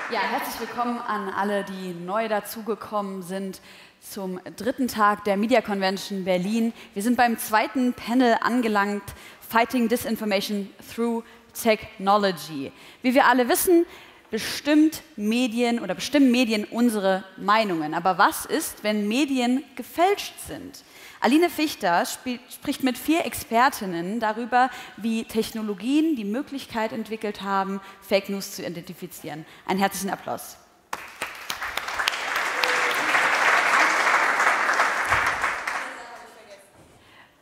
Ja, herzlich willkommen an alle, die neu dazugekommen sind zum dritten Tag der Media Convention Berlin. Wir sind beim zweiten Panel angelangt, Fighting Disinformation Through Technology. Wie wir alle wissen, bestimmen Medien unsere Meinungen. Aber was ist, wenn Medien gefälscht sind? Alina Fichter spricht mit 4 Expertinnen darüber, wie Technologien die Möglichkeit entwickelt haben, Fake News zu identifizieren. Einen herzlichen Applaus.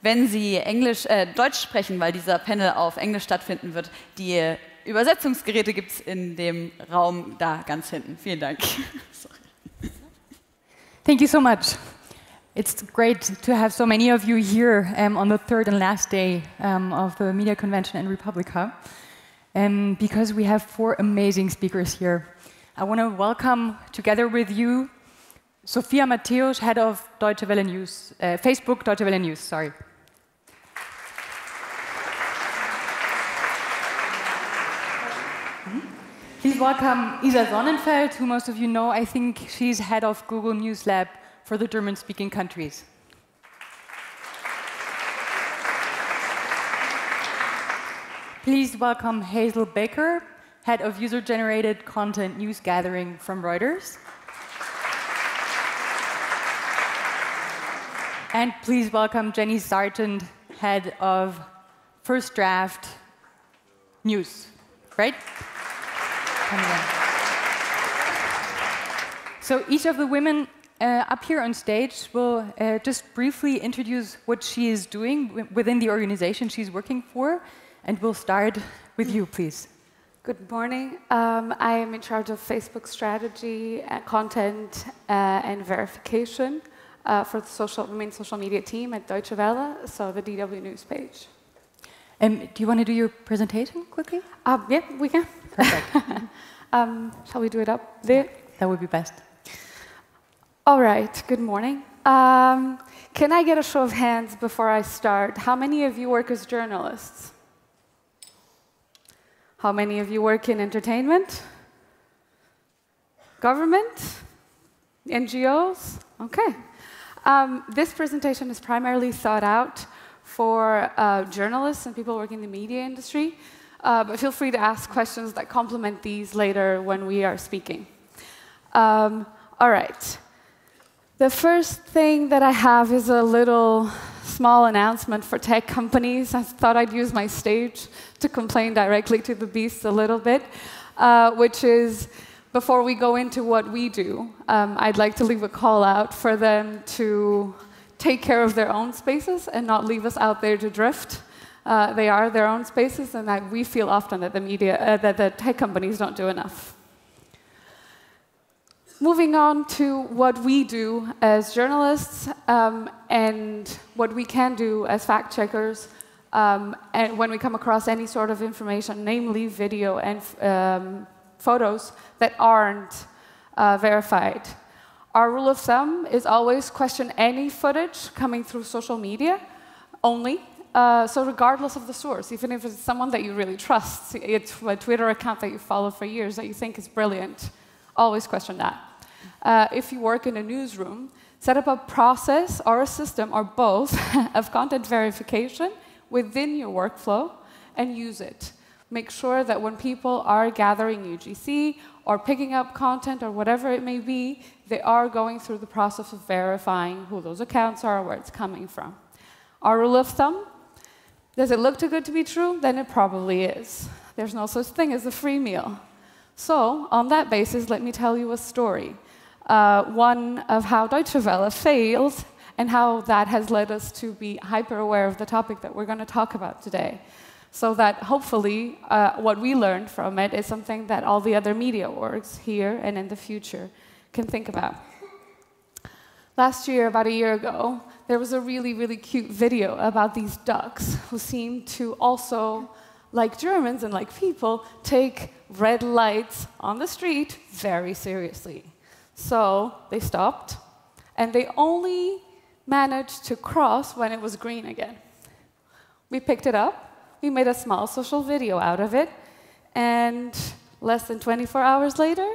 Wenn Sie Deutsch sprechen, weil dieser Panel auf Englisch stattfinden wird, die Übersetzungsgeräte gibt es in dem Raum da ganz hinten. Vielen Dank. Thank you so much. It's great to have so many of you here on the third and last day of the Media Convention in Republica, because we have 4 amazing speakers here. I want to welcome, together with you, Sofia Mateus, head of Deutsche Welle News, Facebook Deutsche Welle News, sorry. Please welcome Isa Sonnenfeld, who most of you know. I think she's head of Google News Lab for the German-speaking countries. Please welcome Hazel Baker, head of user-generated content news gathering from Reuters. And please welcome Jenni Sargent, head of First Draft News, right? So each of the women up here on stage will just briefly introduce what she is doing within the organization she's working for, and we'll start with you, please. Good morning. I am in charge of Facebook strategy, content, and verification for the main social media team at Deutsche Welle, so the DW News page. Do you want to do your presentation quickly? Yeah, we can. Perfect. Shall we do it up there? That would be best. All right, good morning. Can I get a show of hands before I start? How many of you work as journalists? How many of you work in entertainment? Government? NGOs? Okay. This presentation is primarily thought out for journalists and people working in the media industry, but feel free to ask questions that complement these later when we are speaking. All right. The first thing that I have is a little small announcement for tech companies. I thought I'd use my stage to complain directly to the beasts a little bit, which is, before we go into what we do, I'd like to leave a call out for them to take care of their own spaces and not leave us out there to drift. They are their own spaces, and that we feel often that that the tech companies don't do enough. Moving on to what we do as journalists and what we can do as fact-checkers and when we come across any sort of information, namely video and photos that aren't verified. Our rule of thumb is always question any footage coming through social media only, so regardless of the source, even if it's someone that you really trust, it's a Twitter account that you follow for years that you think is brilliant, always question that. If you work in a newsroom, set up a process or a system or both of content verification within your workflow and use it. Make sure that when people are gathering UGC or picking up content or whatever it may be, they are going through the process of verifying who those accounts are, where it's coming from. Our rule of thumb, does it look too good to be true? Then it probably is. There's no such thing as a free meal. So, on that basis, let me tell you a story. One of how Deutsche Welle failed and how that has led us to be hyper-aware of the topic that we're going to talk about today. So that hopefully what we learned from it is something that all the other media orgs here and in the future can think about. Last year, about a year ago, there was a really, really cute video about these ducks who seemed to also, like Germans and like people, take red lights on the street very seriously. So they stopped, and they only managed to cross when it was green again. We picked it up, we made a small social video out of it, and less than 24 hours later,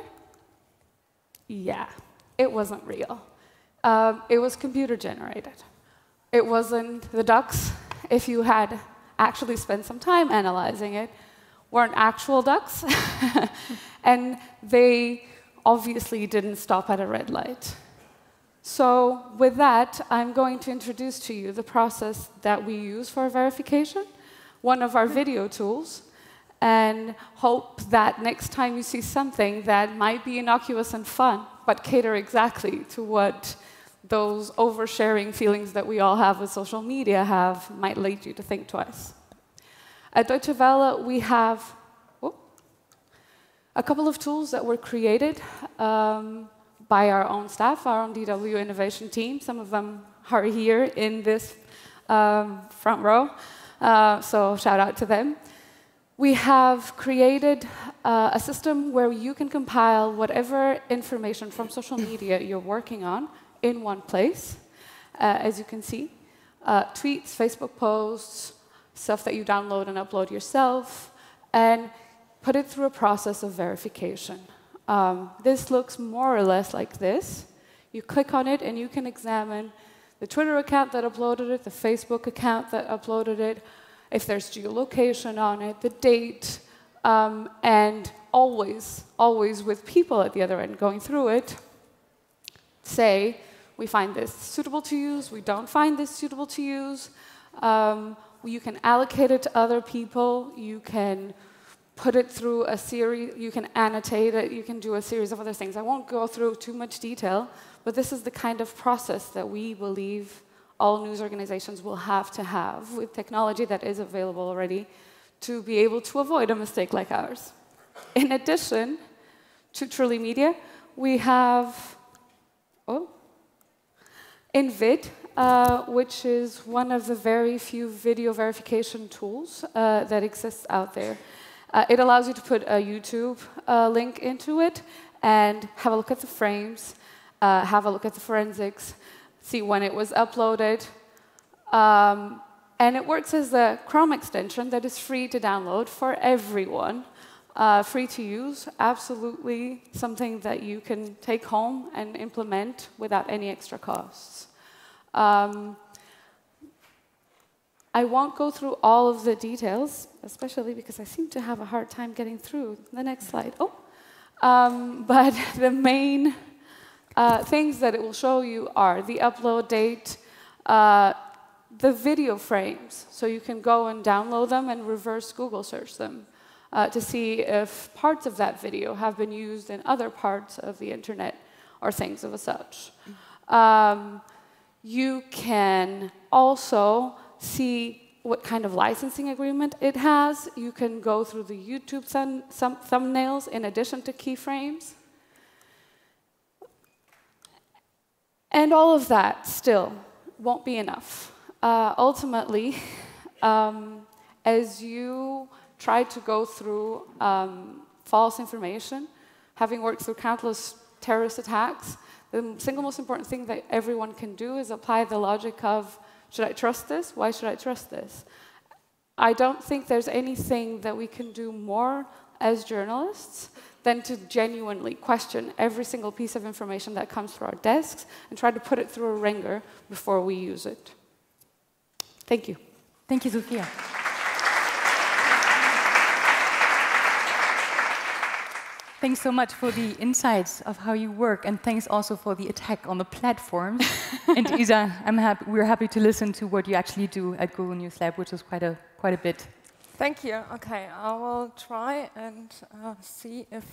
Yeah, it wasn't real. It was computer generated. It wasn't the ducks, if you had actually spent some time analyzing it, weren't actual ducks. And they obviously didn't stop at a red light. So with that, I'm going to introduce to you the process that we use for verification, one of our video tools, and hope that next time you see something that might be innocuous and fun, but cater exactly to what those oversharing feelings that we all have with social media might lead you to think twice. At Deutsche Welle, we have a couple of tools that were created by our own staff, our own DW innovation team. Some of them are here in this front row, so shout out to them. We have created a system where you can compile whatever information from social media you're working on in one place, as you can see. Tweets, Facebook posts, stuff that you download and upload yourself, and put it through a process of verification. This looks more or less like this. You click on it and you can examine the Twitter account that uploaded it, the Facebook account that uploaded it, if there's geolocation on it, the date, and always with people at the other end going through it, say, we find this suitable to use, we don't find this suitable to use. You can allocate it to other people, you can put it through a series, you can annotate it, you can do a series of other things. I won't go through too much detail, but this is the kind of process that we believe all news organizations will have to have with technology that is available already to be able to avoid a mistake like ours. In addition to Truly Media, we have InVid, which is one of the very few video verification tools that exists out there. It allows you to put a YouTube link into it and have a look at the frames, have a look at the forensics, see when it was uploaded. And it works as a Chrome extension that is free to download for everyone, free to use, absolutely something that you can take home and implement without any extra costs. I won't go through all of the details, especially because I seem to have a hard time getting through the next slide. But the main things that it will show you are the upload date, the video frames, so you can go and download them and reverse Google search them to see if parts of that video have been used in other parts of the internet or things of such. You can also see what kind of licensing agreement it has. You can go through the YouTube thumbnails in addition to keyframes. And all of that still won't be enough. Ultimately, as you try to go through false information, having worked through countless terrorist attacks, the single most important thing that everyone can do is apply the logic of, should I trust this? Why should I trust this? I don't think there's anything that we can do more as journalists than to genuinely question every single piece of information that comes through our desks and try to put it through a wringer before we use it. Thank you. Thank you, Sofia. Thanks so much for the insights of how you work, and thanks also for the attack on the platforms. And Isa, we're happy to listen to what you actually do at Google News Lab, which is quite a bit. Thank you. Okay, I will try and see if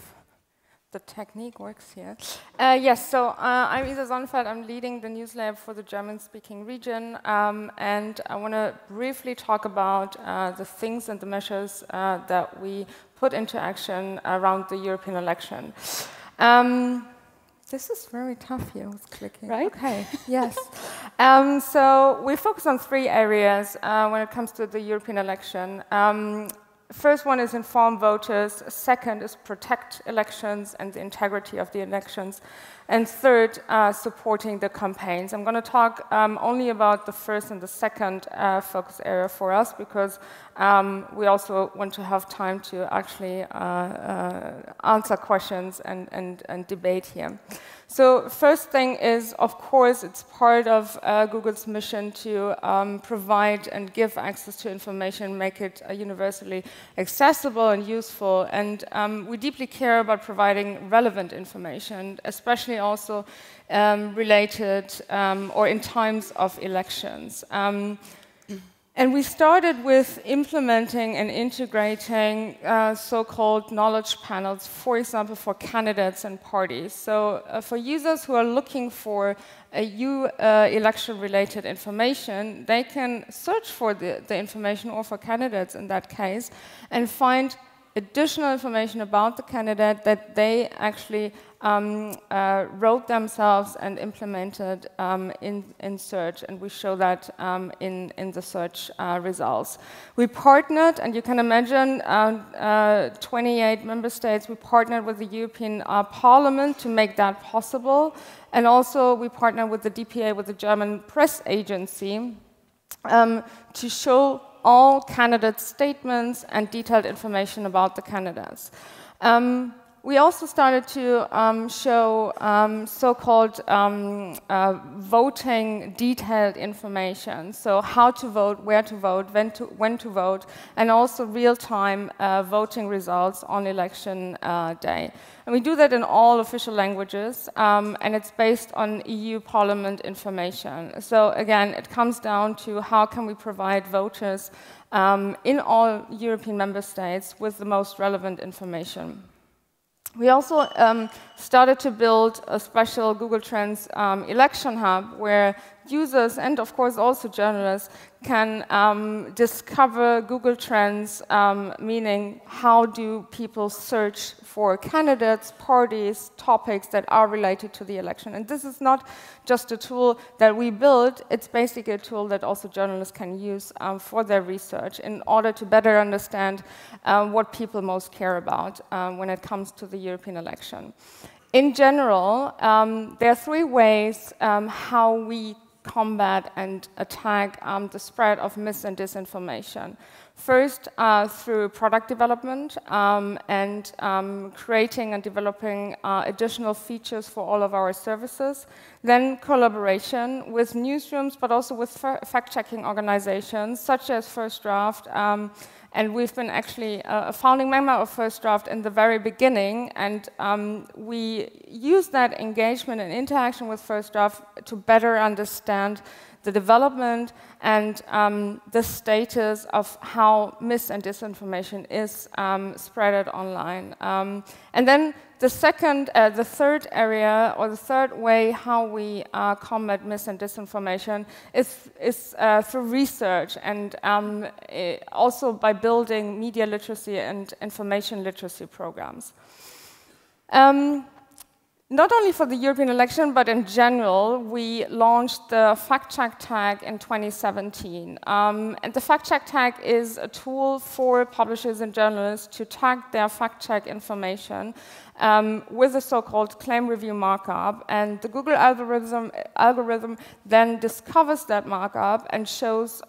the technique works here. Yes, so I'm Isa Sonnenfeld. I'm leading the News Lab for the German-speaking region, and I want to briefly talk about the things and the measures that we put into action around the European election. This is very tough here with clicking. Right? Okay, yes. So we focus on 3 areas when it comes to the European election. First one is inform voters, second is protect elections and the integrity of the elections, and third, supporting the campaigns. I'm going to talk only about the first and the second focus area for us, because we also want to have time to actually answer questions and debate here. So first thing is, of course, it's part of Google's mission to provide and give access to information, make it universally accessible and useful. And we deeply care about providing relevant information, especially also related or in times of elections. And we started with implementing and integrating so-called knowledge panels, for example, for candidates and parties. So for users who are looking for election-related information, they can search for the information, or for candidates in that case, and find additional information about the candidate that they actually wrote themselves and implemented in search, and we show that in the search results. We partnered, and you can imagine 28 member states, we partnered with the European Parliament to make that possible, and also we partnered with the DPA, with the German press agency, to show all candidate statements and detailed information about the candidates. We also started to show so-called voting detailed information, so how to vote, where to vote, when to vote, and also real-time voting results on election day. And we do that in all official languages, and it's based on EU Parliament information. So again, it comes down to how can we provide voters in all European member states with the most relevant information. We also started to build a special Google Trends election hub where users, and of course also journalists, can discover Google Trends, meaning how do people search for candidates, parties, topics that are related to the election. And this is not just a tool that we built, it's basically a tool that also journalists can use for their research in order to better understand what people most care about when it comes to the European election. In general, there are three ways how we combat and attack the spread of mis and disinformation. First, through product development and creating and developing additional features for all of our services. Then collaboration with newsrooms, but also with fact-checking organizations, such as First Draft. And we've been actually a founding member of First Draft in the very beginning, and we use that engagement and interaction with First Draft to better understand the development and the status of how mis and disinformation is spread online. And then the third area, or the third way how we combat mis and disinformation is through research, and also by building media literacy and information literacy programs. Not only for the European election, but in general, we launched the fact-check tag in 2017. And the fact-check tag is a tool for publishers and journalists to tag their fact-check information with a so-called claim review markup. And the Google algorithm then discovers that markup and shows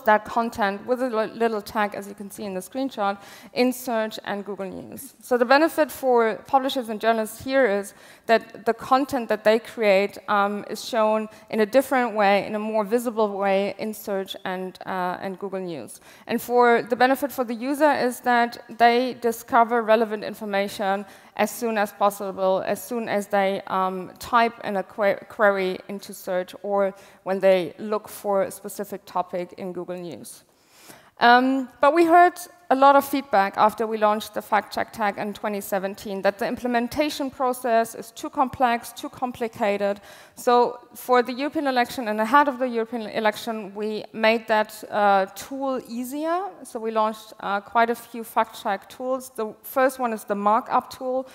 that content with a little tag, as you can see in the screenshot, in search and Google News. So the benefit for publishers and journalists here is that the content that they create is shown in a different way, in a more visible way, in search and Google News. And for the benefit for the user is that they discover relevant information as soon as possible, as soon as they type in a query into search, or when they look for a specific topic in Google News. But we heard a lot of feedback after we launched the fact-check tag in 2017, that the implementation process is too complex, too complicated. So for the European election and ahead of the European election, we made that tool easier. So we launched quite a few fact-check tools. The first one is the markup tool.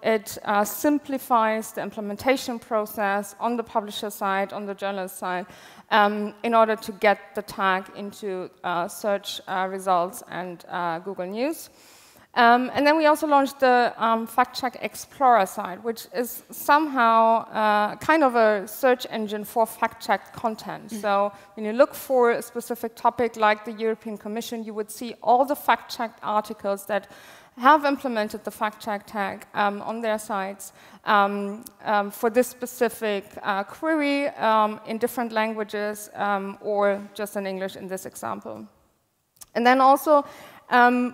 It simplifies the implementation process on the publisher side, on the journalist side, in order to get the tag into search results and Google News. And then we also launched the Fact-Check Explorer site, which is somehow kind of a search engine for fact-checked content. So when you look for a specific topic like the European Commission, you would see all the fact-checked articles that have implemented the fact-check tag on their sites for this specific query in different languages or just in English in this example. And then also,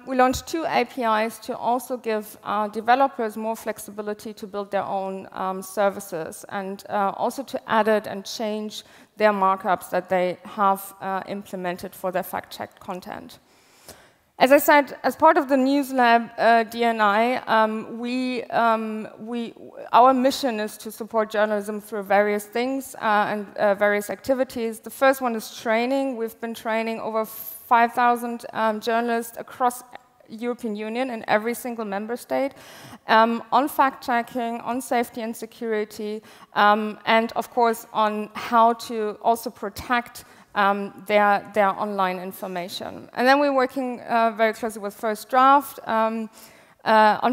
we launched 2 APIs to also give developers more flexibility to build their own services and also to edit and change their markups that they have implemented for their fact-checked content. As I said, as part of the News Lab DNI, our mission is to support journalism through various things and various activities. The first one is training. We've been training over 5,000 journalists across European Union in every single member state on fact-checking, on safety and security, and of course on how to also protect their online information. And then we're working very closely with First Draft on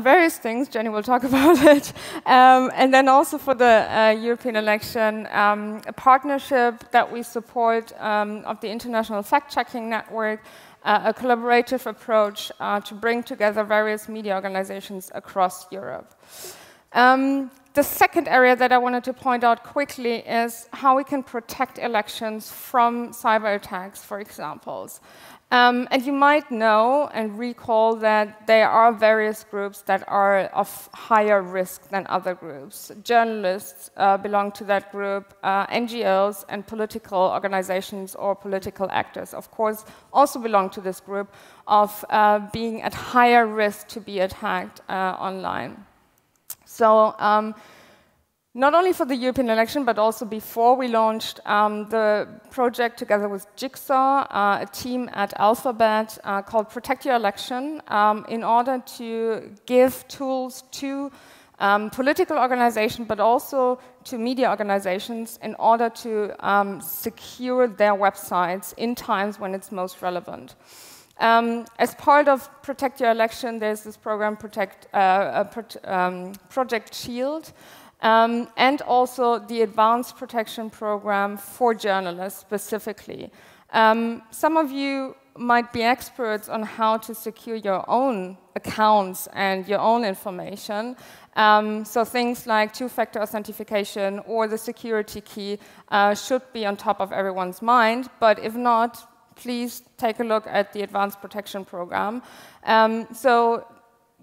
various things. Jenni will talk about it. And then also for the European election, a partnership that we support of the International Fact-Checking Network, a collaborative approach to bring together various media organizations across Europe. The second area that I wanted to point out quickly is how we can protect elections from cyber attacks, for example. And you might know and recall that there are various groups that are of higher risk than other groups. Journalists belong to that group, NGOs and political organizations or political actors, of course, also belong to this group of being at higher risk to be attacked online. So not only for the European election, but also before, we launched the project together with Jigsaw, a team at Alphabet called Protect Your Election, in order to give tools to political organizations, but also to media organizations in order to secure their websites in times when it's most relevant. As part of Protect Your Election, there's this program, Project Shield, and also the Advanced Protection Program for journalists specifically. Some of you might be experts on how to secure your own accounts and your own information. So things like two-factor authentication or the security key should be on top of everyone's mind, but if not, please take a look at the Advanced Protection Program. So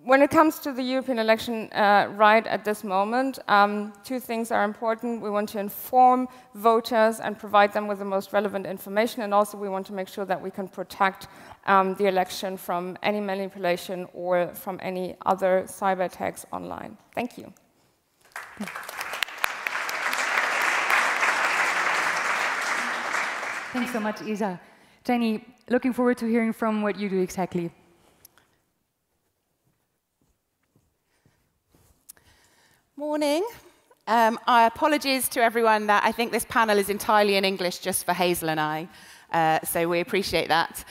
when it comes to the European election right at this moment, 2 things are important. We want to inform voters and provide them with the most relevant information, and also we want to make sure that we can protect the election from any manipulation or from any other cyber attacks online. Thank you. Thanks so much, Isa. Jenni, looking forward to hearing from what you do exactly. Morning. Apologies to everyone that I think this panel is entirely in English just for Hazel and I, so we appreciate that.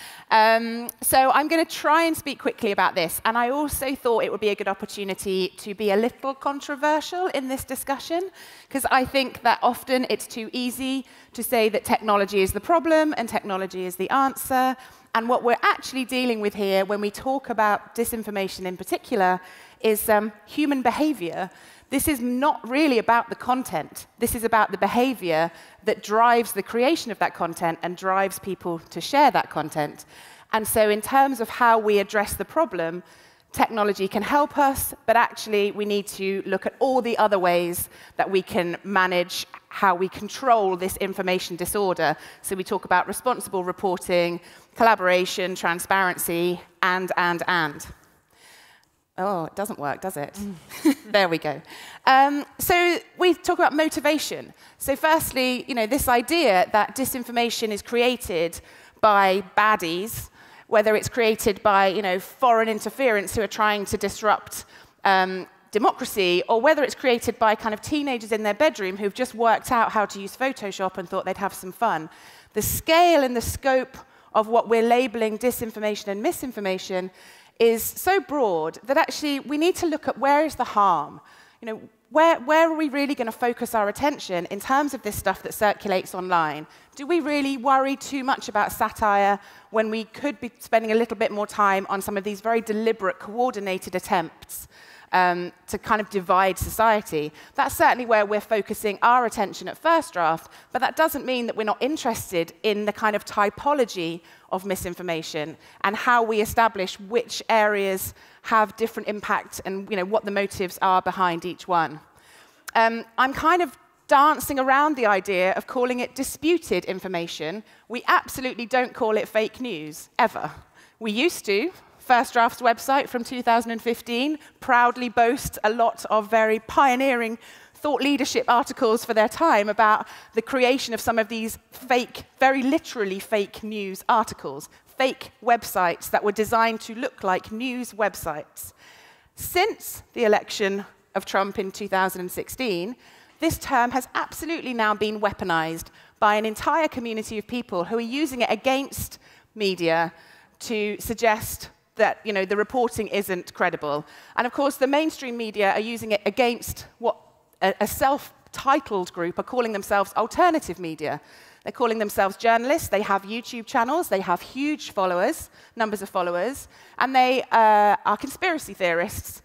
So I'm going to try and speak quickly about this, and I also thought it would be a good opportunity to be a little controversial in this discussion, because I think that often it's too easy to say that technology is the problem and technology is the answer, and what we're actually dealing with here when we talk about disinformation in particular is human behavior. This is not really about the content. This is about the behavior that drives the creation of that content and drives people to share that content. And so in terms of how we address the problem, technology can help us, but actually we need to look at all the other ways that we can manage how we control this information disorder. So we talk about responsible reporting, collaboration, transparency, and. Oh, it doesn't work, does it? There we go. So we talk about motivation. So firstly, this idea that disinformation is created by baddies, whether it's created by foreign interference who are trying to disrupt democracy, or whether it's created by kind of teenagers in their bedroom who've just worked out how to use Photoshop and thought they'd have some fun. The scale and the scope of what we're labeling disinformation and misinformation is so broad that actually we need to look at where is the harm. where are we really going to focus our attention in terms of this stuff that circulates online? Do we really worry too much about satire when we could be spending a little bit more time on some of these very deliberate, coordinated attempts to kind of divide society? That's certainly where we're focusing our attention at First Draft, but that doesn't mean that we're not interested in the kind of typology of misinformation and how we establish which areas have different impact and what the motives are behind each one. I'm kind of dancing around the idea of calling it disputed information. We absolutely don't call it fake news, ever. We used to. First Draft's website from 2015 proudly boasts a lot of very pioneering thought leadership articles for their time about the creation of some of these fake, very literally fake news articles, fake websites that were designed to look like news websites. Since the election of Trump in 2016, this term has absolutely now been weaponized by an entire community of people who are using it against media to suggest that the reporting isn't credible. And of course, the mainstream media are using it against what a self-titled group are calling themselves alternative media. They're calling themselves journalists. They have YouTube channels. They have huge followers, numbers of followers. And they are conspiracy theorists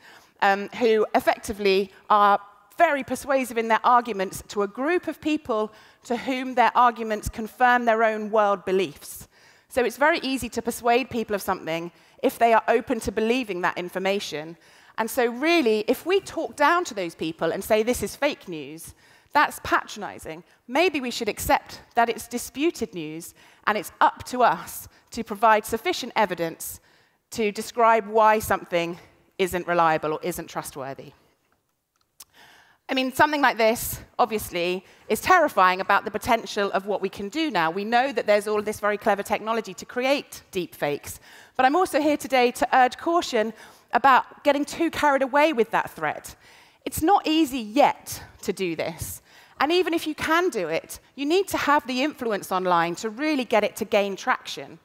who effectively are very persuasive in their arguments to a group of people to whom their arguments confirm their own world beliefs. So it's very easy to persuade people of something if they are open to believing that information. And so really, if we talk down to those people and say this is fake news, that's patronizing. Maybe we should accept that it's disputed news, and it's up to us to provide sufficient evidence to describe why something isn't reliable or isn't trustworthy. I mean, something like this, obviously, is terrifying about the potential of what we can do now. We know that there's all this very clever technology to create deep fakes. But I'm also here today to urge caution about getting too carried away with that threat. It's not easy yet to do this. And even if you can do it, you need to have the influence online to really get it to gain traction.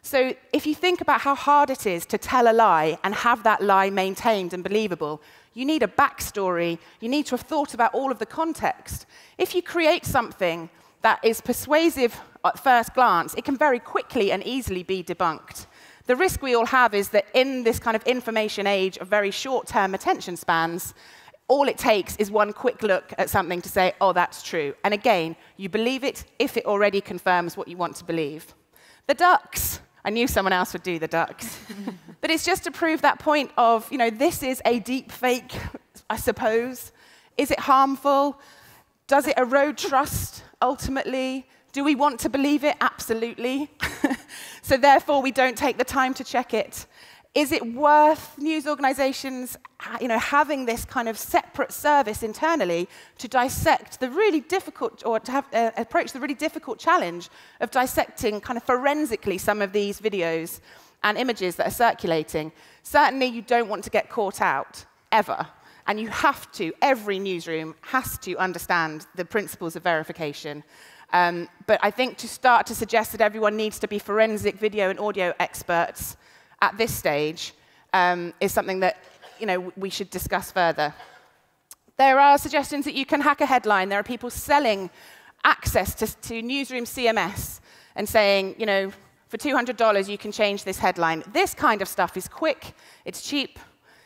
So if you think about how hard it is to tell a lie and have that lie maintained and believable, you need a backstory. You need to have thought about all of the context. If you create something that is persuasive at first glance, it can very quickly and easily be debunked. The risk we all have is that in this kind of information age of very short-term attention spans, all it takes is one quick look at something to say, oh, that's true. And again, you believe it if it already confirms what you want to believe. The ducks. I knew someone else would do the ducks. But it's just to prove that point of, this is a deep fake, I suppose. Is it harmful? Does it erode trust, ultimately? Do we want to believe it? Absolutely. So therefore, we don't take the time to check it. Is it worth news organizations having this kind of separate service internally to dissect the really difficult, or to approach the really difficult challenge of dissecting kind of forensically some of these videos and images that are circulating? Certainly, you don't want to get caught out, ever. And you have to, every newsroom has to understand the principles of verification. But I think to start to suggest that everyone needs to be forensic video and audio experts at this stage is something that we should discuss further. There are suggestions that you can hack a headline. There are people selling access to newsroom CMS and saying, for $200 you can change this headline. This kind of stuff is quick, it's cheap,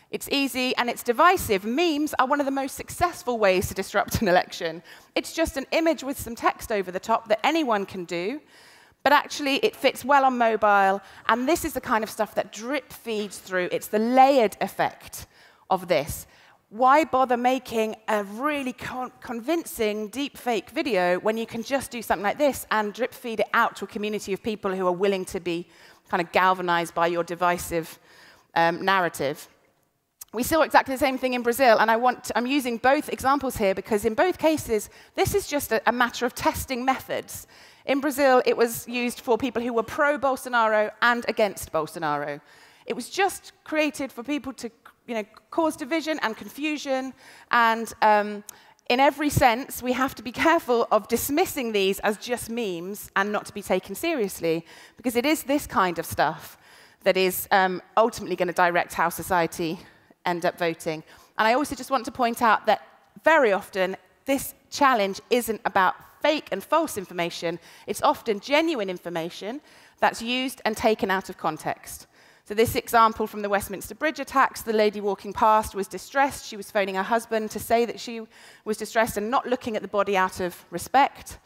it's easy, and it's divisive. Memes are one of the most successful ways to disrupt an election. It's just an image with some text over the top that anyone can do. But actually, it fits well on mobile, and this is the kind of stuff that drip feeds through. It's the layered effect of this. Why bother making a really convincing deepfake video when you can just do something like this and drip feed it out to a community of people who are willing to be kind of galvanized by your divisive narrative? We saw exactly the same thing in Brazil, and I'm using both examples here because in both cases, this is just a matter of testing methods. In Brazil, it was used for people who were pro-Bolsonaro and against Bolsonaro. It was just created for people to cause division and confusion. And in every sense, we have to be careful of dismissing these as just memes and not to be taken seriously, because it is this kind of stuff that is ultimately going to direct how society end up voting. And I also just want to point out that very often, this challenge isn't about fake and false information. It's often genuine information that's used and taken out of context. So this example from the Westminster Bridge attacks, the lady walking past was distressed. She was phoning her husband to say that she was distressed and not looking at the body out of respect.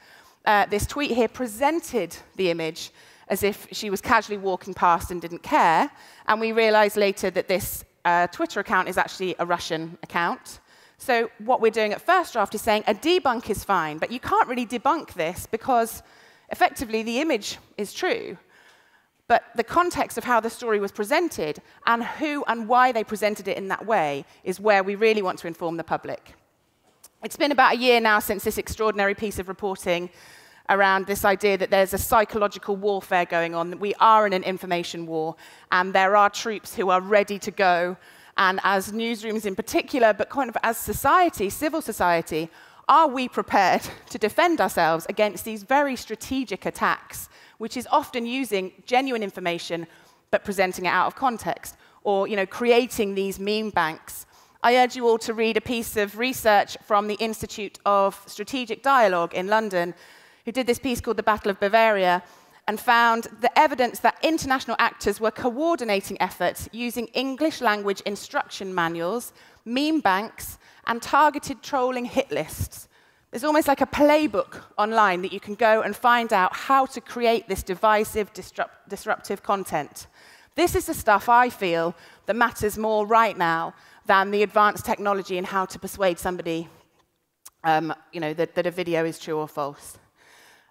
This tweet here presented the image as if she was casually walking past and didn't care. And we realized later that this Twitter account is actually a Russian account. So what we're doing at First Draft is saying a debunk is fine, but you can't really debunk this because effectively the image is true. But the context of how the story was presented and who and why they presented it in that way is where we really want to inform the public. It's been about a year now since this extraordinary piece of reporting around this idea that there's a psychological warfare going on, that we are in an information war, and there are troops who are ready to go. And as newsrooms in particular, but kind of as society, civil society, are we prepared to defend ourselves against these very strategic attacks, which is often using genuine information but presenting it out of context, or creating these meme banks? I urge you all to read a piece of research from the Institute of Strategic Dialogue in London, who did this piece called The Battle of Bavaria, and found the evidence that international actors were coordinating efforts using English language instruction manuals, meme banks, and targeted trolling hit lists. There's almost like a playbook online that you can go and find out how to create this divisive, disruptive content. This is the stuff I feel that matters more right now than the advanced technology and how to persuade somebody that a video is true or false.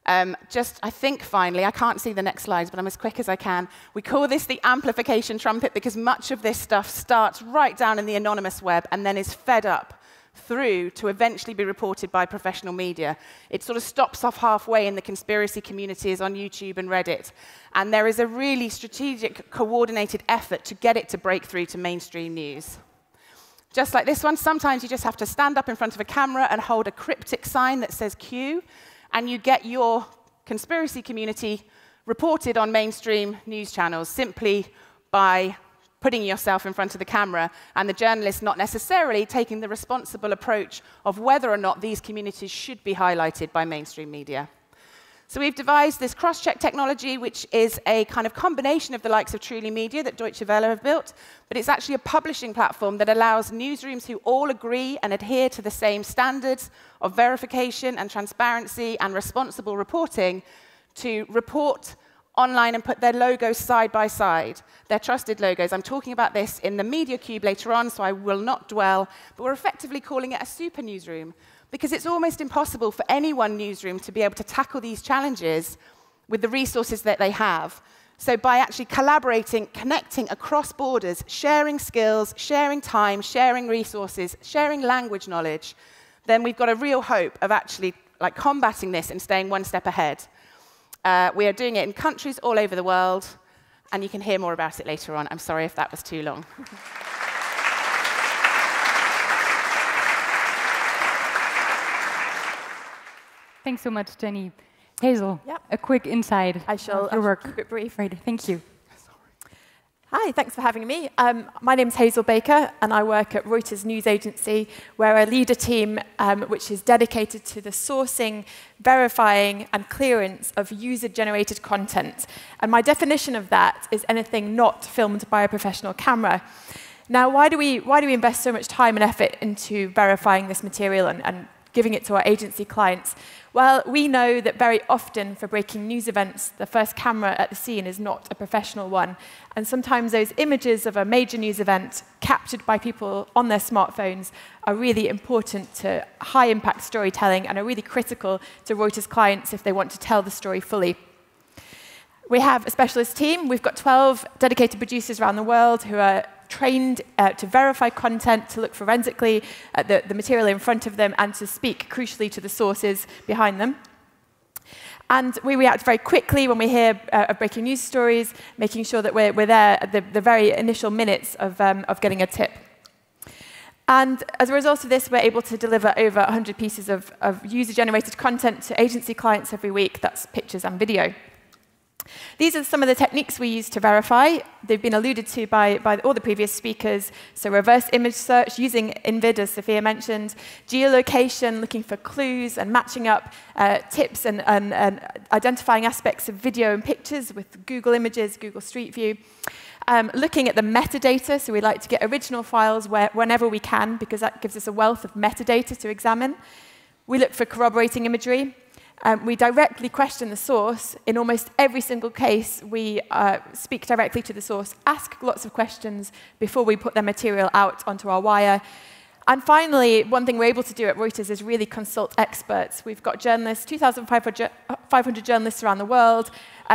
I think finally, I can't see the next slides, but I'm as quick as I can. We call this the Amplification Trumpet because much of this stuff starts right down in the anonymous web and then is fed up through to eventually be reported by professional media. It sort of stops off halfway in the conspiracy communities on YouTube and Reddit. And there is a really strategic, coordinated effort to get it to break through to mainstream news. Just like this one, sometimes you just have to stand up in front of a camera and hold a cryptic sign that says Q, and you get your conspiracy community reported on mainstream news channels simply by putting yourself in front of the camera, and the journalist not necessarily taking the responsible approach of whether or not these communities should be highlighted by mainstream media. So we've devised this cross-check technology, which is a kind of combination of the likes of Truly Media that Deutsche Welle have built, but it's actually a publishing platform that allows newsrooms who all agree and adhere to the same standards of verification and transparency and responsible reporting to report online and put their logos side by side, their trusted logos. I'm talking about this in the Media Cube later on, so I will not dwell, but we're effectively calling it a super newsroom because it's almost impossible for any one newsroom to be able to tackle these challenges with the resources that they have. So by actually collaborating, connecting across borders, sharing skills, sharing time, sharing resources, sharing language knowledge, then we've got a real hope of actually combating this and staying one step ahead. We are doing it in countries all over the world, and you can hear more about it later on. I'm sorry if that was too long. Thanks so much, Jenni. Hazel, Yep. a quick insight I shall of your work. keep it brief. Right, thank you. Hi, thanks for having me. My name's Hazel Baker, and I work at Reuters News Agency, where I lead a team which is dedicated to the sourcing, verifying, and clearance of user-generated content. And my definition of that is anything not filmed by a professional camera. Now, why do we invest so much time and effort into verifying this material and giving it to our agency clients? Well, we know that very often for breaking news events, the first camera at the scene is not a professional one. And sometimes those images of a major news event captured by people on their smartphones are really important to high-impact storytelling and are really critical to Reuters clients if they want to tell the story fully. We have a specialist team. We've got 12 dedicated producers around the world who are trained to verify content, to look forensically at the material in front of them, and to speak, crucially, to the sources behind them. And we react very quickly when we hear of breaking news stories, making sure that we're there at the very initial minutes of getting a tip. And as a result of this, we're able to deliver over 100 pieces of user-generated content to agency clients every week. That's pictures and video. These are some of the techniques we use to verify. They've been alluded to by all the previous speakers. So reverse image search using InVid, as Sofia mentioned, geolocation, looking for clues and matching up tips and identifying aspects of video and pictures with Google Images, Google Street View. Looking at the metadata, so we like to get original files whenever we can, because that gives us a wealth of metadata to examine. We look for corroborating imagery. We directly question the source. In almost every single case, we speak directly to the source, ask lots of questions before we put their material out onto our wire. And finally, one thing we're able to do at Reuters is really consult experts. We've got journalists, 2,500 journalists around the world,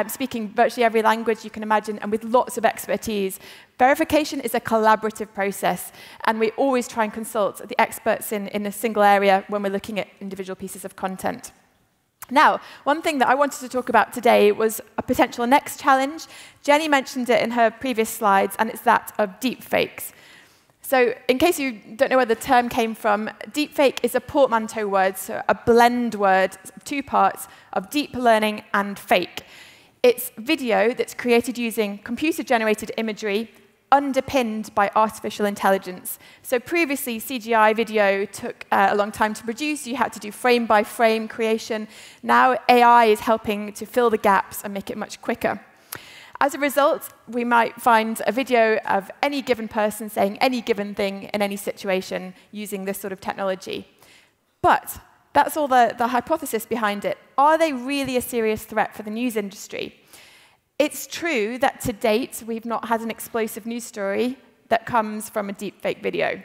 speaking virtually every language you can imagine, and with lots of expertise. Verification is a collaborative process, and we always try and consult the experts in a single area when we're looking at individual pieces of content. Now, one thing that I wanted to talk about today was a potential next challenge. Jenni mentioned it in her previous slides, and it's that of deepfakes. So in case you don't know where the term came from, deepfake is a portmanteau word, so a blend word, two parts of deep learning and fake. It's video that's created using computer-generated imagery underpinned by artificial intelligence. So previously, CGI video took a long time to produce. You had to do frame-by-frame creation. Now AI is helping to fill the gaps and make it much quicker. As a result, we might find a video of any given person saying any given thing in any situation using this sort of technology. But that's all the hypothesis behind it. Are they really a serious threat for the news industry? It's true that to date, we've not had an explosive news story that comes from a deepfake video.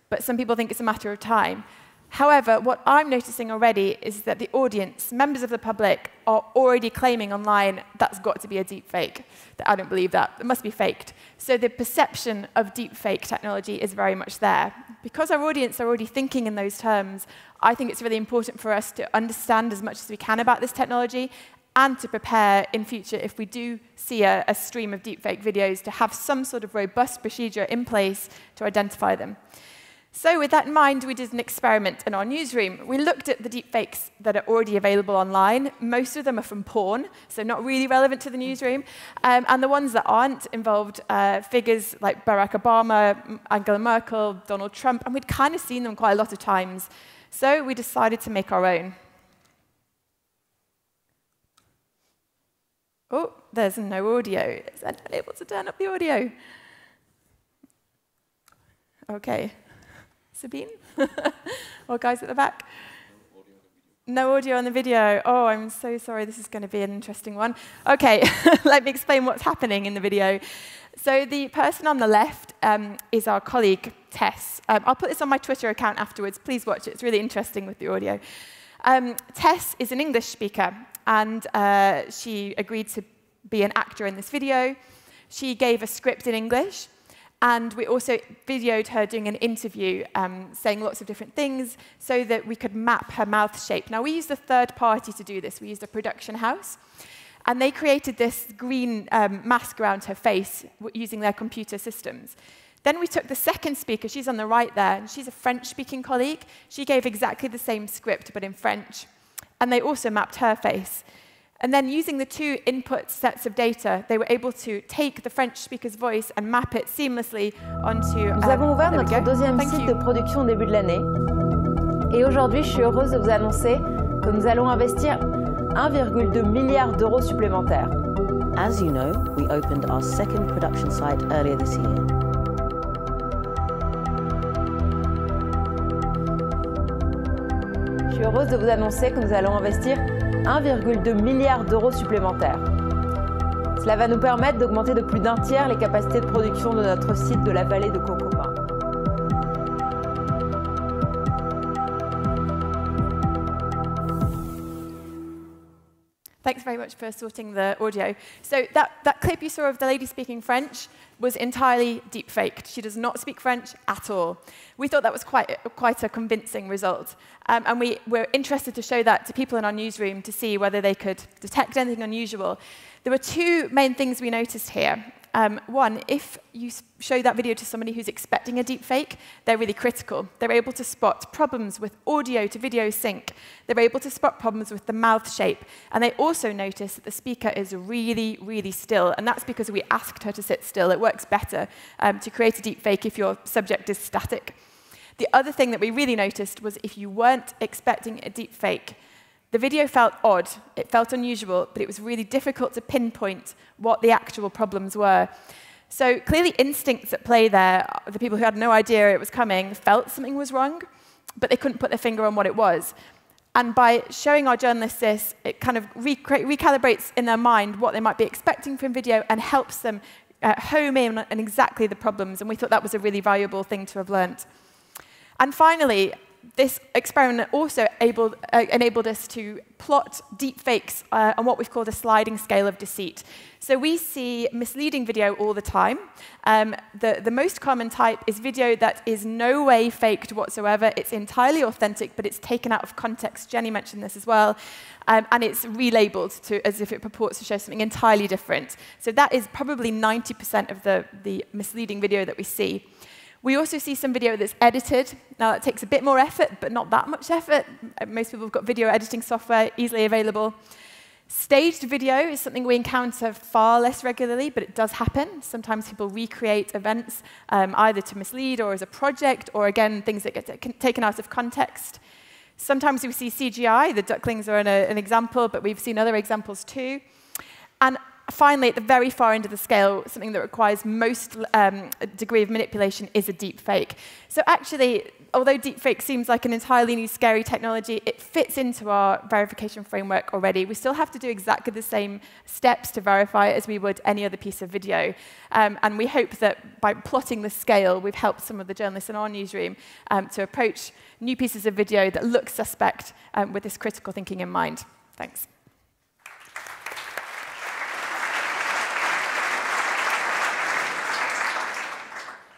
But some people think it's a matter of time. However, what I'm noticing already is that the audience, members of the public, are already claiming online that's got to be a deepfake. I don't believe that. It must be faked. So the perception of deepfake technology is very much there. Because our audience are already thinking in those terms, I think it's really important for us to understand as much as we can about this technology and to prepare in future if we do see a stream of deepfake videos to have some sort of robust procedure in place to identify them. So with that in mind, we did an experiment in our newsroom. We looked at the deepfakes that are already available online. Most of them are from porn, so not really relevant to the newsroom. And the ones that aren't involved figures like Barack Obama, Angela Merkel, Donald Trump, and we'd kind of seen them quite a lot of times. So we decided to make our own. Oh, there's no audio. Is anyone able to turn up the audio? OK. Sabine? Or guys at the back? No audio on the video. Oh, I'm so sorry. This is going to be an interesting one. OK, let me explain what's happening in the video. So the person on the left is our colleague, Tess. I'll put this on my Twitter account afterwards. Please watch it. It's really interesting with the audio. Tess is an English speaker, and she agreed to be an actor in this video. She gave a script in English. And we also videoed her doing an interview, saying lots of different things, so that we could map her mouth shape. Now, we used a third party to do this. We used a production house. And they created this green mask around her face using their computer systems. Then we took the second speaker. She's on the right there. And she's a French-speaking colleague. She gave exactly the same script, but in French. And they also mapped her face. And then using the two input sets of data, they were able to take the French speaker's voice and map it seamlessly onto... Nous avons ouvert notre deuxième site de production au début de l'année. Et aujourd'hui, je suis heureuse de vous annoncer que nous allons investir 1,2 milliard d'euros supplémentaires. As you know, we opened our second production site earlier this year. Je suis heureuse de vous annoncer que nous allons investir 1,2 milliard d'euros supplémentaires. Cela va nous permettre d'augmenter de plus d'1 tiers les capacités de production de notre site de la vallée de Kokoma. Thanks very much for sorting the audio. So that clip you saw of the lady speaking French was entirely deep-faked. She does not speak French at all. We thought that was quite a convincing result. And we were interested to show that to people in our newsroom to see whether they could detect anything unusual. There were two main things we noticed here. One, if you show that video to somebody who's expecting a deepfake, they're really critical. They're able to spot problems with audio to video sync. They're able to spot problems with the mouth shape. And they also notice that the speaker is really, really still. And that's because we asked her to sit still. It works better to create a deepfake if your subject is static. The other thing that we really noticed was if you weren't expecting a deepfake, the video felt odd, it felt unusual, but it was really difficult to pinpoint what the actual problems were. So clearly instincts at play there, the people who had no idea it was coming felt something was wrong, but they couldn't put their finger on what it was. And by showing our journalists this, it kind of recalibrates in their mind what they might be expecting from video and helps them home in on exactly the problems. And we thought that was a really valuable thing to have learnt. And finally, this experiment also enabled us to plot deepfakes on what we've called a sliding scale of deceit. So we see misleading video all the time. The most common type is video that is no way faked whatsoever. It's entirely authentic, but it's taken out of context. Jenni mentioned this as well. And it's relabeled as if it purports to show something entirely different. So that is probably 90% of the misleading video that we see. We also see some video that's edited. Now, that takes a bit more effort, but not that much effort. Most people have got video editing software easily available. Staged video is something we encounter far less regularly, but it does happen. Sometimes people recreate events either to mislead or as a project, or again, things that get taken out of context. Sometimes we see CGI. The ducklings are an example, but we've seen other examples too. And finally, at the very far end of the scale, something that requires most degree of manipulation is a deep fake. So actually, although deep fake seems like an entirely new scary technology, it fits into our verification framework already. We still have to do exactly the same steps to verify it as we would any other piece of video. And we hope that by plotting the scale, we've helped some of the journalists in our newsroom to approach new pieces of video that look suspect with this critical thinking in mind. Thanks.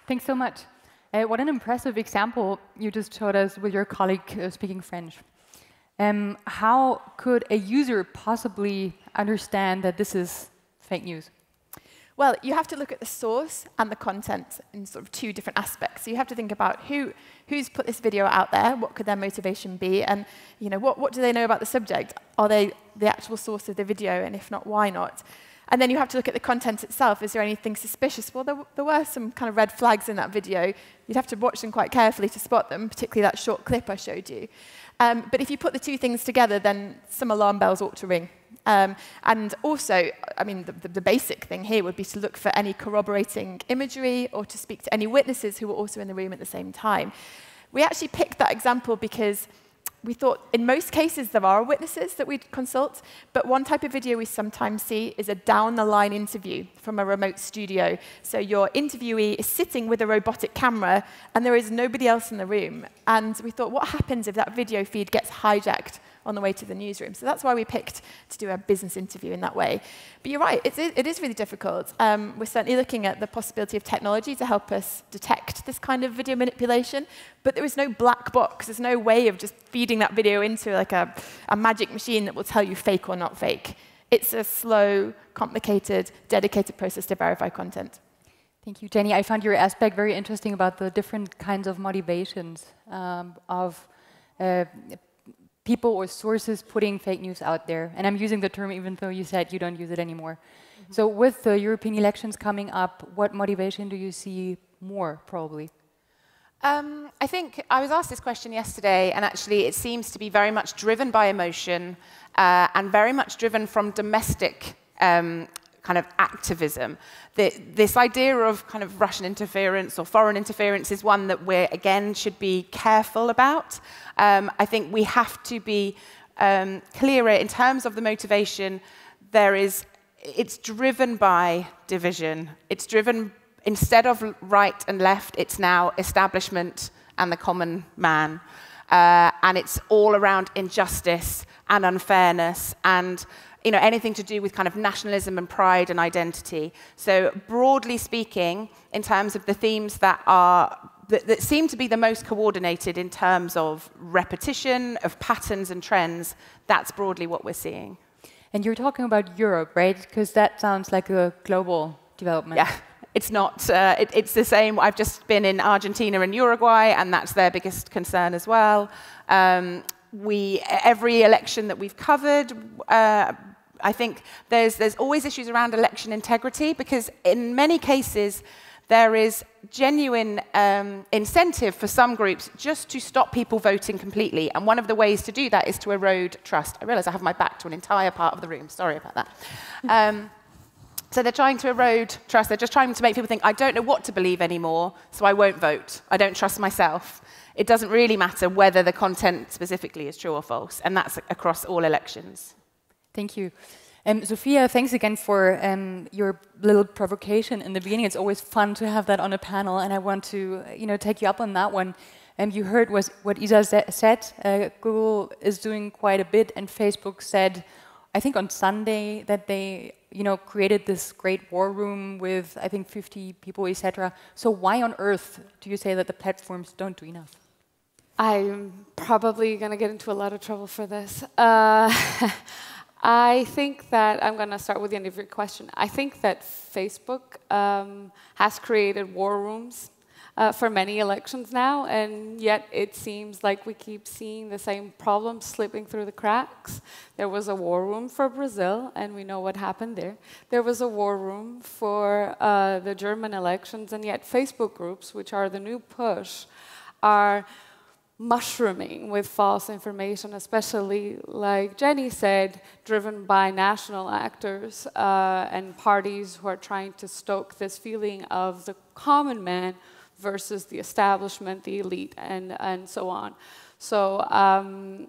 Thanks so much. What an impressive example you just showed us with your colleague speaking French. How could a user possibly understand that this is fake news? Well, you have to look at the source and the content in sort of two different aspects. So you have to think about who's put this video out there, what could their motivation be, and what do they know about the subject? Are they the actual source of the video, and if not, why not? And then you have to look at the content itself. Is there anything suspicious? Well, there were some kind of red flags in that video. You'd have to watch them quite carefully to spot them, particularly that short clip I showed you. But if you put the two things together, then some alarm bells ought to ring. And also, I mean, the basic thing here would be to look for any corroborating imagery or to speak to any witnesses who were also in the room at the same time. We actually picked that example because we thought in most cases there are witnesses that we'd consult, but one type of video we sometimes see is a down-the-line interview from a remote studio. So your interviewee is sitting with a robotic camera, and there is nobody else in the room. And we thought, what happens if that video feed gets hijacked on the way to the newsroom? So that's why we picked to do a business interview in that way. But you're right, it is really difficult. We're certainly looking at the possibility of technology to help us detect this kind of video manipulation, but there is no black box. There's no way of just feeding that video into like a magic machine that will tell you fake or not fake. It's a slow, complicated, dedicated process to verify content. Thank you, Jenni. I found your aspect very interesting about the different kinds of motivations of people or sources putting fake news out there. And I'm using the term even though you said you don't use it anymore. Mm-hmm. So with the European elections coming up, what motivation do you see more, probably? I think I was asked this question yesterday, and actually it seems to be very much driven by emotion and very much driven from domestic kind of activism. This idea of kind of Russian interference or foreign interference is one that we, again, should be careful about. I think we have to be clearer in terms of the motivation. It's driven by division. It's driven, instead of right and left, it's now establishment and the common man. And it's all around injustice and unfairness and anything to do with kind of nationalism and pride and identity. So broadly speaking, in terms of the themes that seem to be the most coordinated in terms of repetition, of patterns and trends, that's broadly what we're seeing. And you're talking about Europe, right? Because that sounds like a global development. Yeah, it's not. It's the same. I've just been in Argentina and Uruguay, and that's their biggest concern as well. Every election that we've covered, I think there's always issues around election integrity, because in many cases there is genuine incentive for some groups just to stop people voting completely. And one of the ways to do that is to erode trust. I realise I have my back to an entire part of the room. Sorry about that. So they're trying to erode trust. They're just trying to make people think, I don't know what to believe anymore, so I won't vote. I don't trust myself. It doesn't really matter whether the content specifically is true or false. And that's across all elections. Thank you. Sofia, thanks again for your little provocation in the beginning. It's always fun to have that on a panel, and I want to take you up on that one. You heard what Isa said. Google is doing quite a bit, and Facebook said, I think on Sunday, that they created this great war room with, I think, 50 people, etc. So why on earth do you say that the platforms don't do enough? I'm probably going to get into a lot of trouble for this. I think that, I'm going to start with the end of your question. I think that Facebook has created war rooms for many elections now, and yet it seems like we keep seeing the same problems slipping through the cracks. There was a war room for Brazil, and we know what happened there. There was a war room for the German elections, and yet Facebook groups, which are the new push, are mushrooming with false information, especially, like Jenni said, driven by national actors and parties who are trying to stoke this feeling of the common man versus the establishment, the elite, and so on. So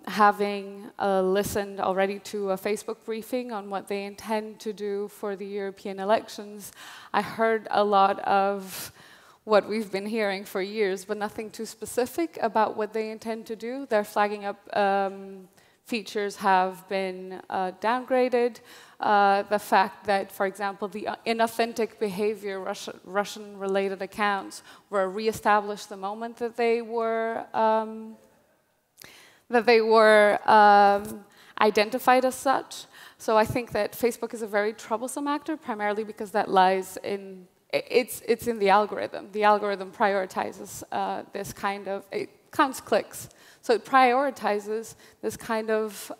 having listened already to a Facebook briefing on what they intend to do for the European elections, I heard a lot of what we've been hearing for years, but nothing too specific about what they intend to do. They're flagging up features have been downgraded. The fact that, for example, the inauthentic behavior Russian-related accounts were reestablished the moment that they were identified as such. So I think that Facebook is a very troublesome actor, primarily because that lies in it's in the algorithm. The algorithm prioritizes this kind of, it counts clicks. So it prioritizes this kind of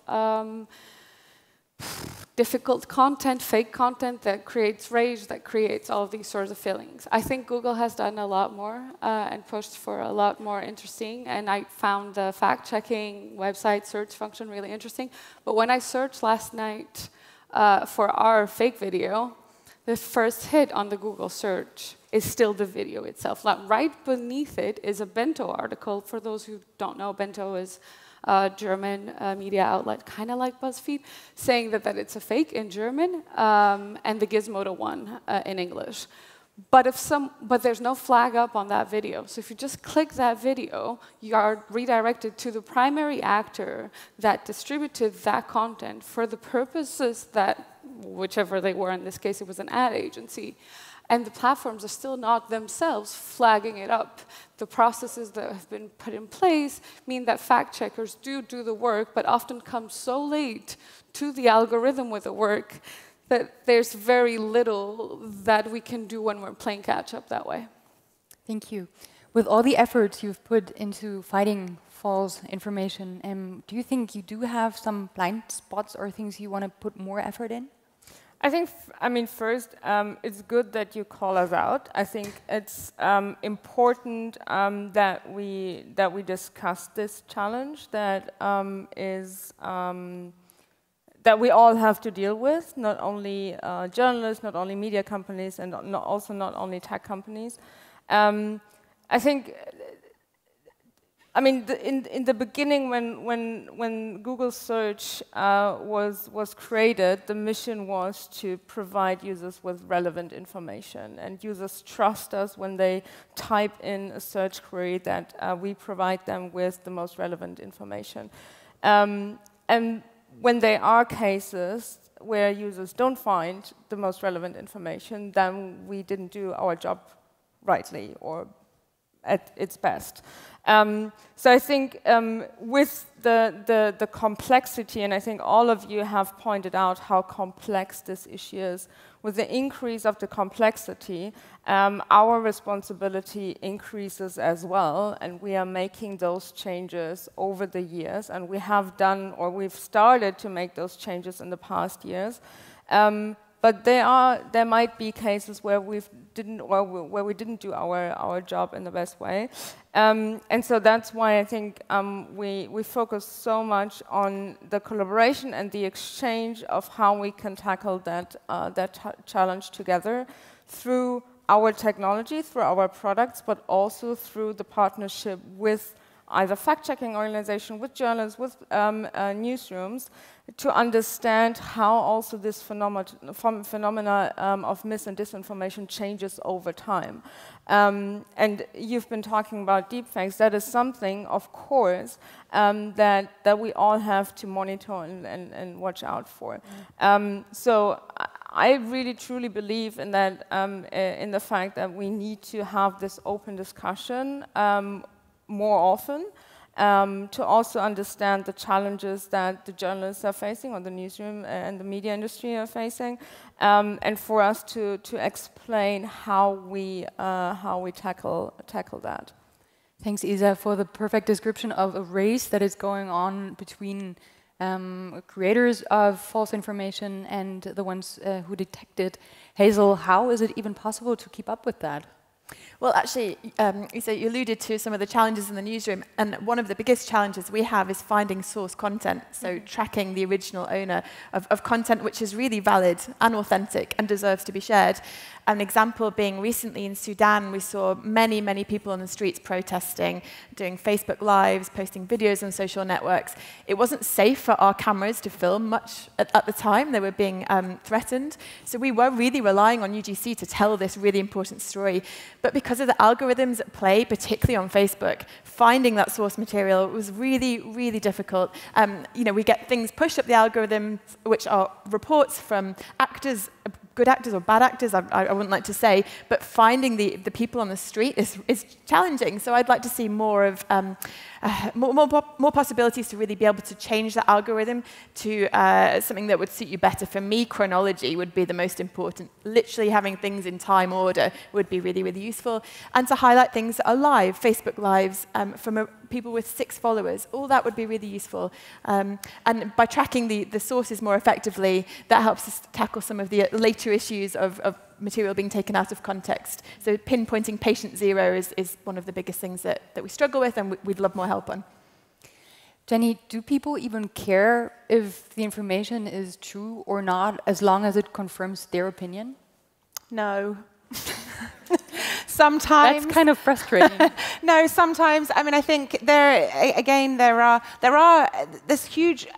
difficult content, fake content that creates rage, that creates all of these sorts of feelings. I think Google has done a lot more and pushed for a lot more interesting, and I found the fact-checking website search function really interesting. But when I searched last night for our fake video, the first hit on the Google search is still the video itself. Like, right beneath it is a Bento article. For those who don't know, Bento is a German media outlet, kind of like BuzzFeed, saying that it's a fake in German, and the Gizmodo one in English. But there's no flag up on that video. So if you just click that video, you are redirected to the primary actor that distributed that content for the purposes that, whichever they were, in this case it was an ad agency. And the platforms are still not themselves flagging it up. The processes that have been put in place mean that fact checkers do the work, but often come so late to the algorithm with the work that there's very little that we can do when we're playing catch up that way. Thank you. With all the efforts you've put into fighting false information, do you think you do have some blind spots or things you want to put more effort in? I think, first, it's good that you call us out. I think it's important that we discuss this challenge that that we all have to deal with, not only journalists, not only media companies, and also not only tech companies. I think, in the beginning, when Google search was created, the mission was to provide users with relevant information, and users trust us when they type in a search query that we provide them with the most relevant information. And when there are cases where users don't find the most relevant information, then we didn't do our job rightly or at its best. So I think with the complexity, and I think all of you have pointed out how complex this issue is, with the increase of the complexity, our responsibility increases as well, and we are making those changes over the years, and we have done, or we've started to make those changes in the past years. But there might be cases where we didn't do our job in the best way, and so that's why I think we focus so much on the collaboration and the exchange of how we can tackle that challenge together through our technology, through our products, but also through the partnership with either fact-checking organization, with journalists, with newsrooms, to understand how also this phenomena of mis and disinformation changes over time. And you've been talking about deepfakes. That is something, of course, that we all have to monitor and watch out for. So I really truly believe in that, in the fact that we need to have this open discussion more often, to also understand the challenges that the journalists are facing, or the newsroom and the media industry are facing, and for us to explain how we tackle that. Thanks, Isa, for the perfect description of a race that is going on between creators of false information and the ones who detect it. Hazel, how is it even possible to keep up with that? Well, actually, you alluded to some of the challenges in the newsroom, and one of the biggest challenges we have is finding source content, so tracking the original owner of content which is really valid and authentic and deserves to be shared. An example being recently in Sudan, we saw many, many people on the streets protesting, doing Facebook Lives, posting videos on social networks. It wasn't safe for our cameras to film much at the time. They were being threatened. So we were really relying on UGC to tell this really important story. But because of the algorithms at play, particularly on Facebook, finding that source material was really, really difficult. We get things pushed up the algorithm, which are reports from actors, good actors or bad actors, I wouldn't like to say, but finding the people on the street is challenging. So I'd like to see more of more possibilities to really be able to change the algorithm to something that would suit you better. For me, chronology would be the most important. Literally having things in time order would be really, really useful. And to highlight things that are live, Facebook Lives, from people with 6 followers, all that would be really useful. And by tracking the sources more effectively, that helps us tackle some of the later issues of material being taken out of context. So pinpointing patient zero is one of the biggest things that we struggle with, and we'd love more help on. Jenni, do people even care if the information is true or not, as long as it confirms their opinion? No. Sometimes. That's kind of frustrating. No, sometimes. I mean, I think there's huge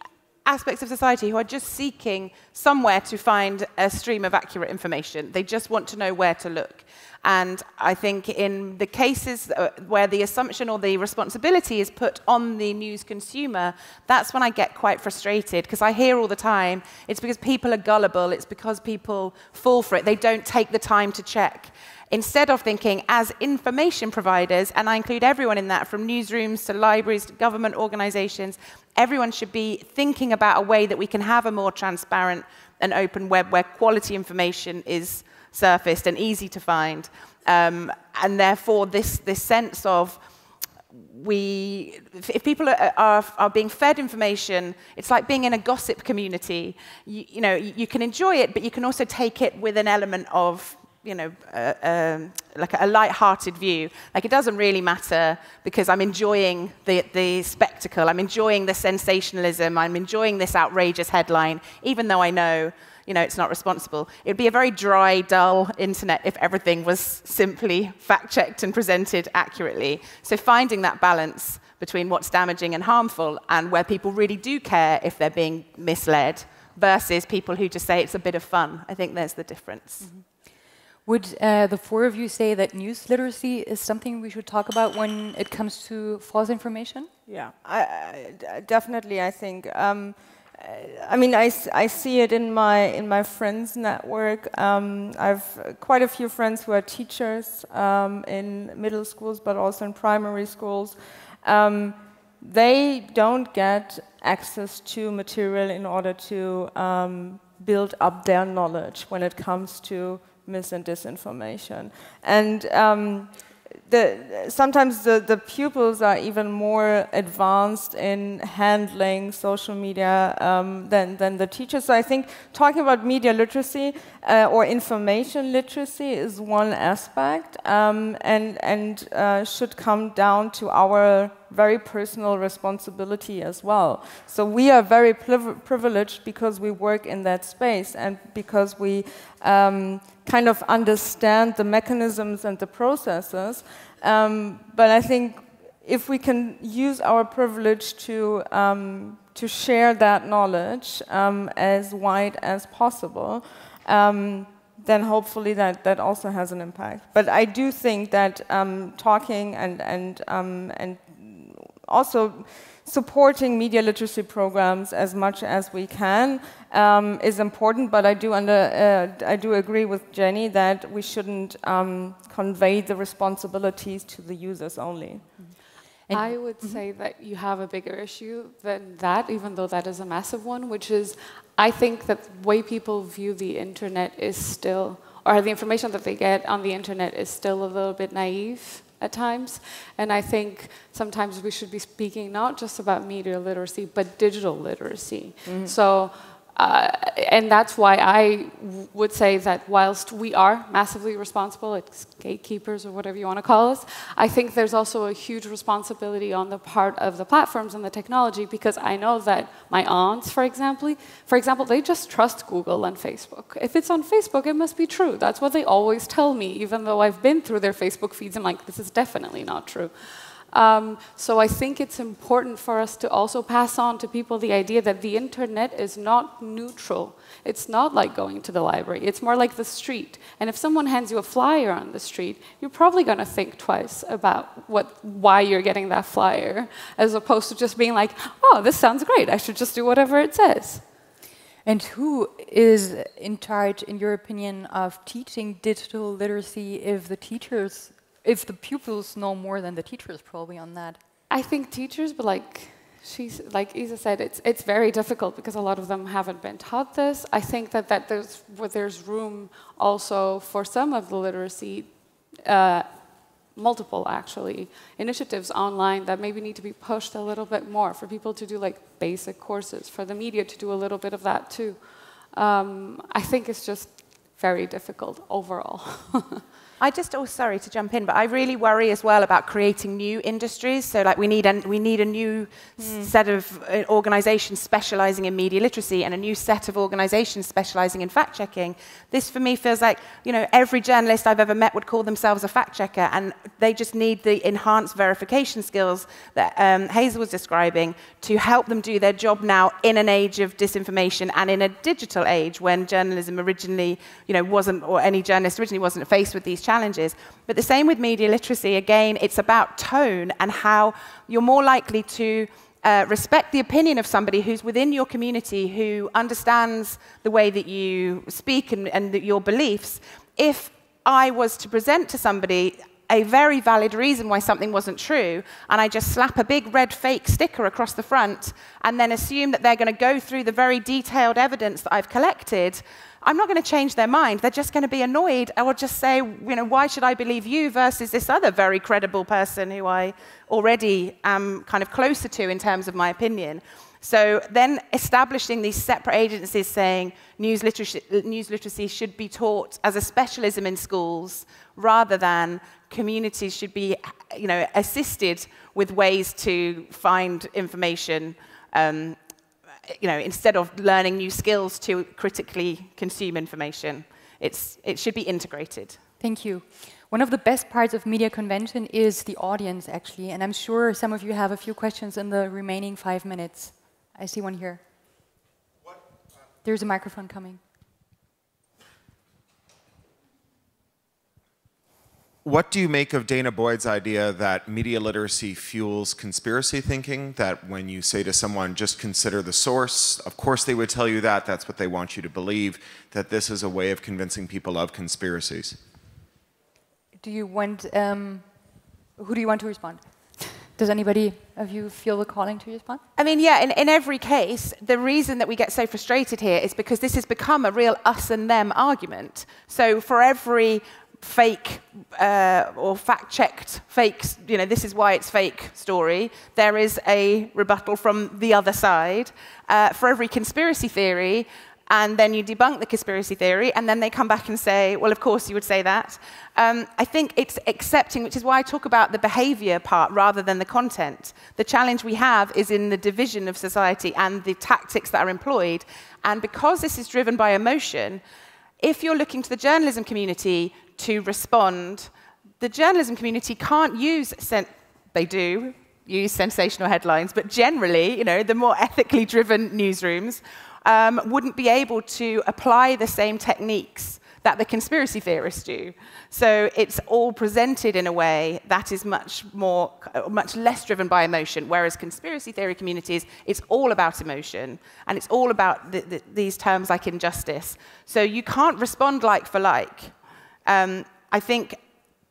aspects of society who are just seeking somewhere to find a stream of accurate information. They just want to know where to look. And I think in the cases where the assumption or the responsibility is put on the news consumer, that's when I get quite frustrated, because I hear all the time, it's because people are gullible, it's because people fall for it, they don't take the time to check. Instead of thinking, as information providers, and I include everyone in that, from newsrooms to libraries to government organizations, everyone should be thinking about a way that we can have a more transparent and open web where quality information is surfaced and easy to find. And therefore, this sense of if people are being fed information, it's like being in a gossip community. You can enjoy it, but you can also take it with an element of like a light-hearted view. Like, it doesn't really matter because I'm enjoying the spectacle, I'm enjoying the sensationalism, I'm enjoying this outrageous headline, even though I know, it's not responsible. It would be a very dry, dull internet if everything was simply fact-checked and presented accurately. So finding that balance between what's damaging and harmful and where people really do care if they're being misled versus people who just say it's a bit of fun, I think there's the difference. Mm-hmm. Would the 4 of you say that news literacy is something we should talk about when it comes to false information? Yeah, definitely. I think. I mean, I see it in my friends' network. I've quite a few friends who are teachers in middle schools, but also in primary schools. They don't get access to material in order to build up their knowledge when it comes to mis and disinformation. And sometimes the pupils are even more advanced in handling social media than the teachers. So I think talking about media literacy or information literacy is one aspect, and should come down to our very personal responsibility as well. So we are very privileged because we work in that space and because we kind of understand the mechanisms and the processes. But I think if we can use our privilege to share that knowledge as wide as possible, then hopefully that also has an impact. But I do think that talking and also supporting media literacy programs as much as we can is important, but I do agree with Jenni that we shouldn't convey the responsibilities to the users only. I would say that you have a bigger issue than that, even though that is a massive one, which is I think that the way people view the internet is still, or the information that they get on the internet is still a little bit naive at times. And I think sometimes we should be speaking not just about media literacy, but digital literacy. Mm-hmm. So, and that's why I would say that whilst we are massively responsible, it's gatekeepers or whatever you want to call us, I think there's also a huge responsibility on the part of the platforms and the technology, because I know that my aunts, for example, they just trust Google and Facebook. If it's on Facebook, it must be true. That's what they always tell me, even though I've been through their Facebook feeds and like, this is definitely not true. So I think it's important for us to also pass on to people the idea that the internet is not neutral. It's not like going to the library. It's more like the street. And if someone hands you a flyer on the street, you're probably going to think twice about why you're getting that flyer, as opposed to just being like, oh, this sounds great. I should just do whatever it says. And who is in charge, in your opinion, of teaching digital literacy if the pupils know more than the teachers probably on that? I think teachers, but like Isa said, it's very difficult because a lot of them haven't been taught this. I think that there's room also for some of the literacy, multiple actually, initiatives online that maybe need to be pushed a little bit more for people to do like basic courses, for the media to do a little bit of that too. I think it's just very difficult overall. Sorry to jump in, but I really worry as well about creating new industries. So like we need a new set of organizations specializing in media literacy and a new set of organizations specializing in fact-checking. This for me feels like, every journalist I've ever met would call themselves a fact-checker, and they just need the enhanced verification skills that Hazel was describing to help them do their job now in an age of disinformation and in a digital age when journalism originally, wasn't, or any journalist originally wasn't faced with these challenges. But the same with media literacy. Again, it's about tone and how you're more likely to respect the opinion of somebody who's within your community, who understands the way that you speak and your beliefs. If I was to present to somebody a very valid reason why something wasn't true, and I just slap a big red fake sticker across the front and then assume that they're going to go through the very detailed evidence that I've collected, I'm not going to change their mind. They're just going to be annoyed. I will just say, why should I believe you versus this other very credible person who I already am kind of closer to in terms of my opinion. So then establishing these separate agencies saying news literacy should be taught as a specialism in schools rather than communities should be assisted with ways to find information instead of learning new skills to critically consume information. It should be integrated. Thank you. One of the best parts of Media Convention is the audience, actually, and I'm sure some of you have a few questions in the remaining 5 minutes. I see one here. There's a microphone coming. What do you make of Dana Boyd's idea that media literacy fuels conspiracy thinking, that when you say to someone, just consider the source, of course they would tell you that, that's what they want you to believe, that this is a way of convincing people of conspiracies? Do you want, who do you want to respond? Does anybody of you feel the calling to respond? I mean, yeah, in every case, the reason that we get so frustrated here is because this has become a real us and them argument. So for every fake or fact-checked fake, this is why it's fake story, there is a rebuttal from the other side. For every conspiracy theory, and then you debunk the conspiracy theory, and then they come back and say, well, of course you would say that. I think it's accepting, which is why I talk about the behavior part rather than the content. The challenge we have is in the division of society and the tactics that are employed. And because this is driven by emotion, if you're looking to the journalism community to respond, the journalism community can't use, they do use sensational headlines, but generally, the more ethically driven newsrooms wouldn't be able to apply the same techniques that the conspiracy theorists do. So it's all presented in a way that is much less driven by emotion, whereas conspiracy theory communities, it's all about emotion, and it's all about these terms like injustice. So you can't respond like for like. I think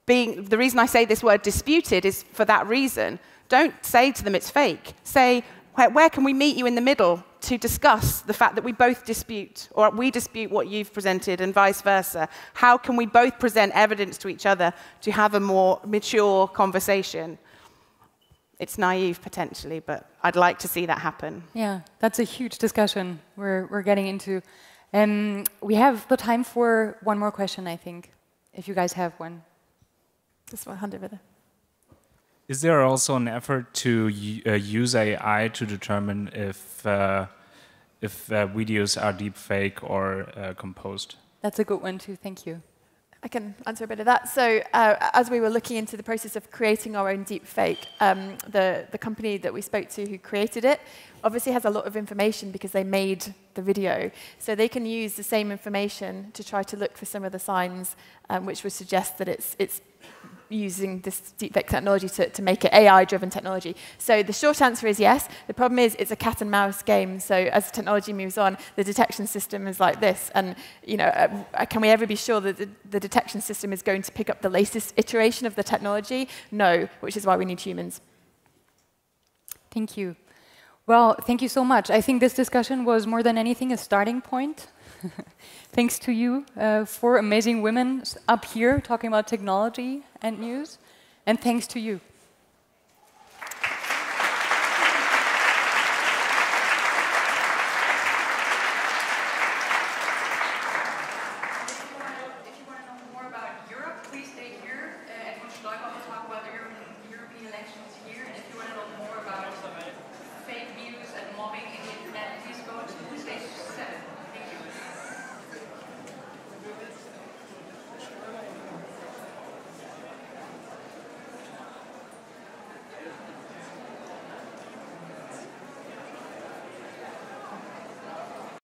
the reason I say this word disputed is for that reason. Don't say to them it's fake. Say, where can we meet you in the middle to discuss the fact that we both dispute, or we dispute what you've presented and vice versa? How can we both present evidence to each other to have a more mature conversation? It's naive, potentially, but I'd like to see that happen. Yeah, that's a huge discussion we're getting into. We have the time for one more question, I think, if you guys have one. This one, hand over there. Is there also an effort to use AI to determine if videos are deepfake or composed? That's a good one too, thank you. I can answer a bit of that. So as we were looking into the process of creating our own deepfake, the company that we spoke to who created it obviously has a lot of information because they made the video. So they can use the same information to try to look for some of the signs which would suggest that it's using this deepfake technology to make it AI-driven technology. So the short answer is yes. The problem is it's a cat and mouse game. So as technology moves on, the detection system is like this. And can we ever be sure that the detection system is going to pick up the latest iteration of the technology? No, which is why we need humans. Thank you. Well, thank you so much. I think this discussion was more than anything a starting point. Thanks to you, 4 amazing women up here talking about technology and news. And thanks to you.